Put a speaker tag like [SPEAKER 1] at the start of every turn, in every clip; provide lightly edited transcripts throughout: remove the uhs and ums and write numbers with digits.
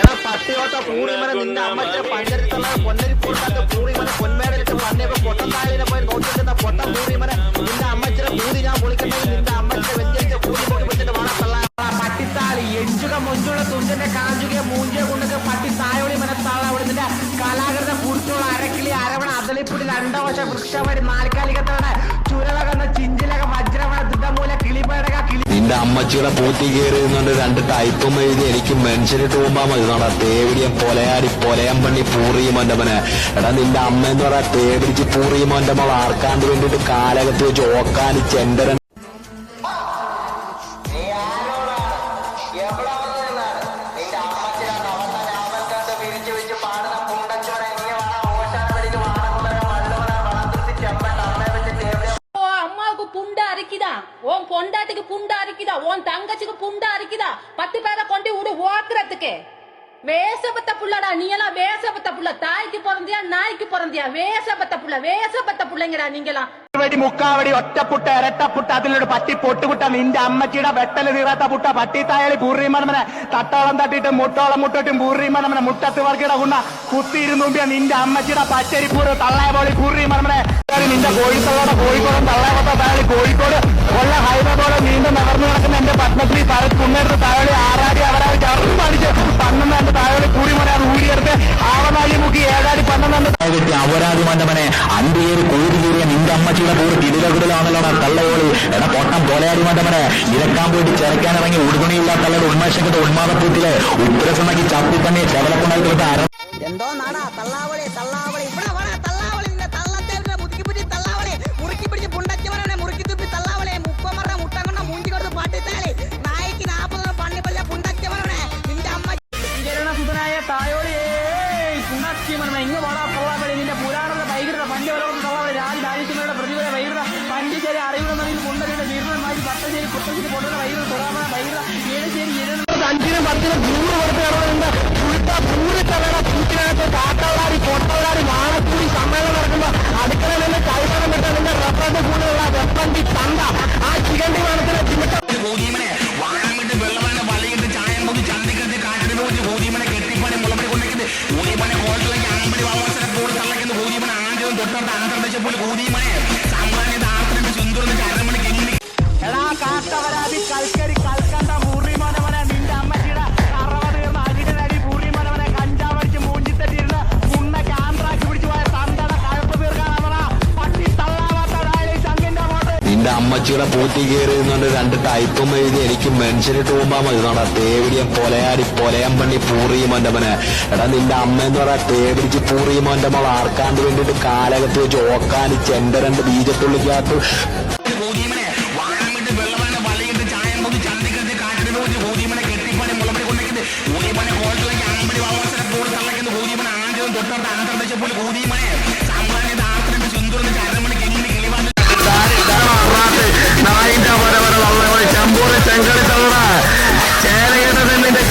[SPEAKER 1] എടാ പട്ടിയോട്ട പൂറിമന നിന്റെ അമ്മച്ച പഞ്ചരത്തുള്ള പൊന്നരി പൂർക്കാത്ത പൂറിമന പൊന്മേടലിട്ട് പന്നിയൊക്കെ പൊട്ടം താഴെ പോയി നോക്കിക്കുന്ന പൊട്ടം പൂറിമന നിന്റെ അമ്മച്ചിനെ പൂതി ഞാൻ പൊളിക്കണമെങ്കിൽ നിന്റെ അമ്മച്ചിനെ വെഞ്ചരിച്ച പൂതി പൊക്കി വെച്ചിട്ട് വളർത്തല്ല പട്ടിത്താളി എഞ്ചുക മൊഞ്ചുള്ള തുഞ്ചന്റെ കാഞ്ചുക മൂഞ്ചിയ കൊണ്ടൊക്കെ പട്ടി തായോളി മനത്താള അവിടെ നിന്റെ കലാകൃത കുറിച്ചുള്ള അരക്കിളി അരവണ അതളിപ്പുടി രണ്ടവശ വൃക്ഷവരി നാൽക്കാലികത്തോടെ ചുരലകന്ന ചിഞ്ചിലക വജ്രവണ ദുദ്ധമൂല കിളിപേടക കിളി
[SPEAKER 2] നിന്റെ അമ്മച്ചിയുടെ പൂത്തി കയറിയുന്നുണ്ട് രണ്ട് ടൈപ്പും എഴുതി എനിക്ക് മെൻഷനിട്ട് പോകുമ്പോ മതി നോടാ തേവിടിയം പൊലയാടി പൊലയം പണി പൂറിയുമോന്റെ എടാ നിന്റെ അമ്മ എന്ന് പറയാ തേവിടിച്ച് പൂറിയുമോന്റെ മോൾ ആർക്കാണ്ട് വേണ്ടിട്ട് കാലകത്ത് വെച്ച് ഓക്കാനി ചെണ്ടരൻ
[SPEAKER 3] உன் பொண்டாட்டிக்கு புண்டா இருக்குதா உன் தங்கச்சிக்கு புண்டா இருக்குதா 10 பேரை கொண்டு விடு ஓக்குறதுக்கு வேசப்பட்ட புள்ளடா நீ எல்லாம் வேசப்பட்ட புள்ள தாய்க்கு பிறந்தியா நாய்க்கு பிறந்தியா வேசப்பட்ட புள்ளைங்கடா நீங்களாம்
[SPEAKER 1] മുക്കാവടി ഒറ്റപ്പുട്ട ഇരട്ടപ്പുട്ട അതിലൊരു പട്ടി പൊട്ടുകുട്ട നിന്റെ അമ്മച്ചിയുടെ വെട്ടല് തീറാത്ത പുട്ട പട്ടിത്തായാളി പൂർണ്ണമനെ തട്ടോളം തട്ടിട്ടും മുട്ടോളം മുട്ടിട്ടും പൂർണ്ണമനെ മുട്ടത്ത് വർക്കിട കുണ്ണ കുത്തിയിരുന്നുമ്പിയ നിന്റെ അമ്മച്ചിയുടെ പച്ചരിപ്പൂര് തള്ളയപോളി പൂർണ്ണമനെ നിന്റെ കോഴിത്തള്ളോടെ കോഴിക്കോടും തള്ളയപത്ത തായാളി കോഴിക്കോട് കൊല്ല ഹൈവേ പോലെ നീണ്ടു നകർന്നു കിടക്കുന്ന എന്റെ പത്മശ്രീ കുന്നേരത്ത് തായാളി ആറാടി അവരാൾ ചേർന്ന് പഠിച്ച് 12 എന്റെ തായാളി കൂടിമനെ അത് ഊരിയെടുത്ത് ആവനാഴി മുക്കി 7 അടി 12
[SPEAKER 2] അപരാധി മണ്ടമനെ അന്തിയേറി കോഴി കീറിയ നിന്റെ അമ്മച്ചിയുടെ പൂർ തിരികടലാണല്ലോടാ തള്ളയോളി എടാ പൊട്ടം പോലയാടി മണ്ടമനെ ഇരക്കാൻ പോയിട്ട് ചിറക്കാനിറങ്ങി ഉടുതുണിയില്ലാത്ത തള്ളയുടെ ഉന്മേഷത്തിന്റെ ഉന്മാദപ്പൂത്തിലെ ഉത്തരസമ്മയ്ക്ക് ചപ്പി തന്നെ ചെവലക്കുണ്ടായിട്ട്
[SPEAKER 4] എന്തോ നാടാ തള്ളാവളി തള്ളാവളി ഇവിടെ വേണ തള്ളാവളി നിന്റെ തള്ളത്തേരുടെ മുറുക്കി പിടിച്ച് തള്ളാവളി മുറുക്കി പിടിച്ച് പുണ്ടച്ചവരാണ് മുറുക്കി തുപ്പി തള്ളാവളി മുപ്പമറ മുട്ട കൊണ്ട മൂഞ്ചി കൊടുത്ത് പാട്ടിത്താളി നായിക്ക് 40 പണ്ണിപ്പല്ല പുണ്ടച്ചവരാണ് നിന്റെ അമ്മ സുതനായ തായോളി പുണ്ടച്ചവരാണ് ഇങ്ങ് വാടാ തള്ളാവളി നിന്റെ പുരാണത്തെ വൈകിട്ട് പഞ്ചവലോകം തള്ളാവളി രാജ്യത്തിന്റെ പ്രതിഭയെ വൈകിട്ട് പഞ്ചേരി അറിവുള്ള പുണ്ടയുടെ വീരന്മാരി പട്ടശ്ശേരി കുട്ടശ്ശേരി പൊട്ടുന്ന വൈകിട്ട് തുറാമ വൈകിട്ട് ഏഴശ്ശേരി 5-നും 10-നും 100 കൊടുത്ത് ഇറങ്ങുന്നുണ്ട് പൂരിത്തവണ പൂത്തിനകത്ത് കാട്ടവളാടി പൊട്ടവളാടി വാണക്കൂടി സമ്മേളനം നടക്കുമ്പോ അടുക്കളയിൽ നിന്ന് കൈവണം വിട്ട നിന്റെ റബ്ബറിന്റെ കൂടെയുള്ള വെപ്പണ്ടി തണ്ട ആ ചികണ്ടി വേണത്തിന് എടാ കാട്ടവരാതി കൽക്കരി കൽക്കണ്ട പൂർണിമോനവനെ നിന്റെ അമ്മച്ചിയുടെ 60 അടിയുടെ പൂർണിമോനവനെ കഞ്ചാവടിച്ച് മൂഞ്ചിത്തട്ടിയിരുന്ന് മുന്നക്ക് ആന്ത്രാക്ക് പിടിച്ചു പോയ തന്തട കഴപ്പ് തീർക്കാനവണ പട്ടി തള്ളാവാത്ത ചങ്കിന്റെ അങ്ങോട്ട്
[SPEAKER 2] നിന്റെ അമ്മച്ചിയുടെ പൂത്തി കയറിയുന്നുണ്ട് രണ്ട് ടൈപ്പും എഴുതി എനിക്ക് മെൻഷനിട്ട് പോകുമ്പോ മതി നോടാ തേവിടിയം പൊലയാടി പൊലയം പണി പൂറിയുമോന്റെ എടാ നിന്റെ അമ്മ എന്ന് പറയാ തേവിടിച്ച് പൂറിയുമോന്റെ മോൾ ആർക്കാണ്ട് വേണ്ടിട്ട് കാലകത്ത് വെച്ച് ഓക്കാനി ചെണ്ടരണ്ട് ബീജത്തുള്ളിക്കകത്ത്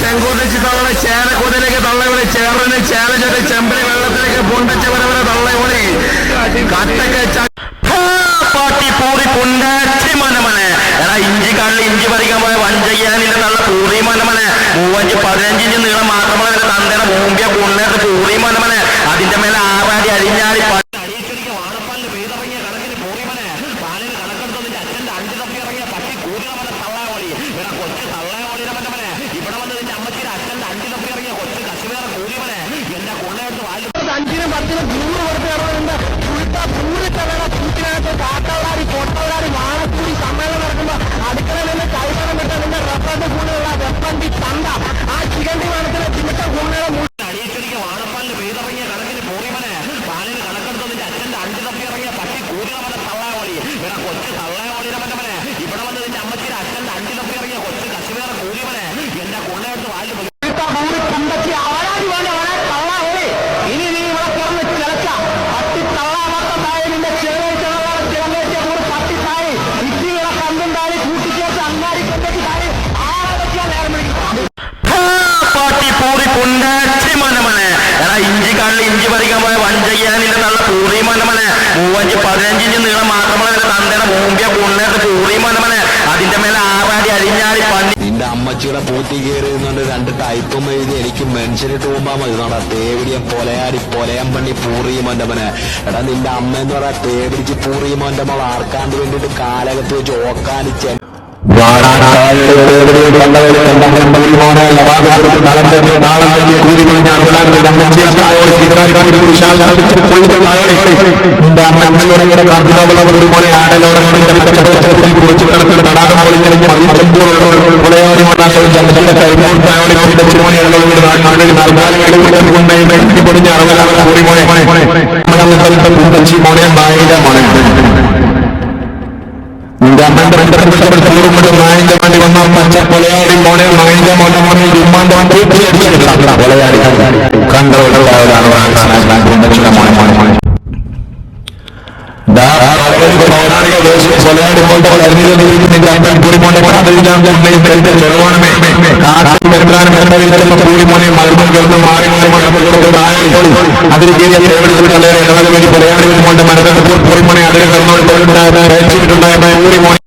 [SPEAKER 2] ചെങ്കൂട്ടിച്ച് തള്ള ചേനക്കൂതിലേക്ക് തള്ളയോളി ചേറിന് ചേലച്ചെട്ട് ചെമ്പരി വെള്ളത്തിലേക്ക് പൊണ്ടച്ച വരവരെ തള്ളയോളി കട്ടക്ക് പാട്ടി പൂറി പുണ്ടാച്ചി മനമനെ എടാ ഇഞ്ചി കള്ളി ഇഞ്ചി പറിക്കാൻ പോയ വഞ്ചയ്യാനിന്റെ തള്ള പൂറി മനമനെ 15 ഇഞ്ച് നീളം മാത്രമല്ല തന്തേനെ മൂമ്പിയ പുണ്ണേട്ട് പൂറി മനമനെ അതിന്റെ മേലെ ആറാടി അരിഞ്ഞാടി വാണപ്പാലിന് പെയ്തിറങ്ങിയ കണക്കിന് പൂറിമനെ പാലിന് കണക്കെടുത്തതിന്റെ അച്ഛന്റെ അഞ്ച് തപ്പി ഇറങ്ങിയ പട്ടി കൂടിയവനെ തള്ളയോളി എടാ കൊച്ചു തള്ളയോളിയുടെ മറ്റവനെ ഇവിടെ വന്ന് നിന്റെ അമ്മച്ചിയുടെ അച്ഛന്റെ അഞ്ച് തപ്പി ഇറങ്ങിയ കൊച്ചു കശുവേറെ കൂടിയവനെ എന്റെ കൊള്ളയെടുത്ത് വാല് 5-നും 10-നും 100 കൊടുത്ത് ഇറങ്ങുന്നുണ്ട് പൂരിത്തവണ പൂത്തിനകത്ത് കാട്ടവളാടി പൊട്ടവളാടി വാണക്കൂടി സമ്മേളനം നടക്കുമ്പോ അടുക്കളയിൽ നിന്ന് കൈവണം വിട്ട നിന്റെ റബ്ബറിന്റെ കൂടെയുള്ള വെപ്പണ്ടി തണ്ട ആ ചികണ്ടി വേണത്തിന് ചിമിട്ട കുണ്ണയുടെ അടിയച്ചടിക്ക് വാണപ്പാലിന് പെയ്തിറങ്ങിയ കണക്കിന് പൂറിമനെ പാലിന് കണക്കെടുത്തതിന്റെ അച്ഛന്റെ അഞ്ച് തപ്പി ഇറങ്ങിയ പട്ടി കൂടിയവനെ തള്ളയോളി എടാ കൊച്ചു തള്ളയോളിയുടെ മറ്റവനെ ഇവിടെ വന്ന് നിന്റെ അമ്മച്ചിയുടെ അച്ഛന്റെ അഞ്ച് തപ്പി ഇറങ്ങിയ കൊച്ചു കശുവേറെ കൂടിയവനെ എന്റെ കൊള്ളയെടുത്ത് വാല് ഇനി നീ ഇവിടെ കിടന്ന് ചിലക്ക പട്ടി തള്ളാമത്തായി നിന്റെ പട്ടി തായി ഇച്ചികളെ കണ്ടും താഴെ കൂട്ടിച്ചേർത്ത് അങ്ങാടി കൊണ്ടേക്ക് താഴെ ആളൊക്കെ നേരം പാട്ടി പൂറി പുണ്ടാച്ചി മനമനെ എടാ ഇഞ്ചി കള്ളി ഇഞ്ചി പറിക്കാൻ പോയ വഞ്ചയ്യാനിന്റെ തള്ള പൂറി മനമനെ 15 ഇഞ്ച് നീളം മാത്രമല്ല തന്തേനെ മൂമ്പിയ പുണ്ണേട്ട് പൂറി മനമനെ അതിന്റെ മേലെ ആറാടി അരിഞ്ഞാടി പന്നി നിന്റെ അമ്മച്ചിയുടെ പൂത്തി കയറിയുന്നുണ്ട് രണ്ട് ടൈപ്പും എഴുതി എനിക്ക് മനുഷ്യനിട്ട് പോകുമ്പോ മതി നാടാ തേവിടിയൻ പൊലയാൻ പണി പൂറിയുമോന്റെ മനെ. എടാ നിന്റെ അമ്മ എന്ന് പറയാ തേവിടിച്ച് പൂറിയുമോന്റെ മോൾ ആർക്കാണ്ട് വേണ്ടിട്ട് കാലകത്ത് വെച്ച് ഓക്കാനിച്ച പച്ചപ്പൊലയാടി മോനെ മകന്റെ മോനെ മോനെ ഉമ്മാന്റെ പൊലയാടി കണ്ടോളാണ് അതിന്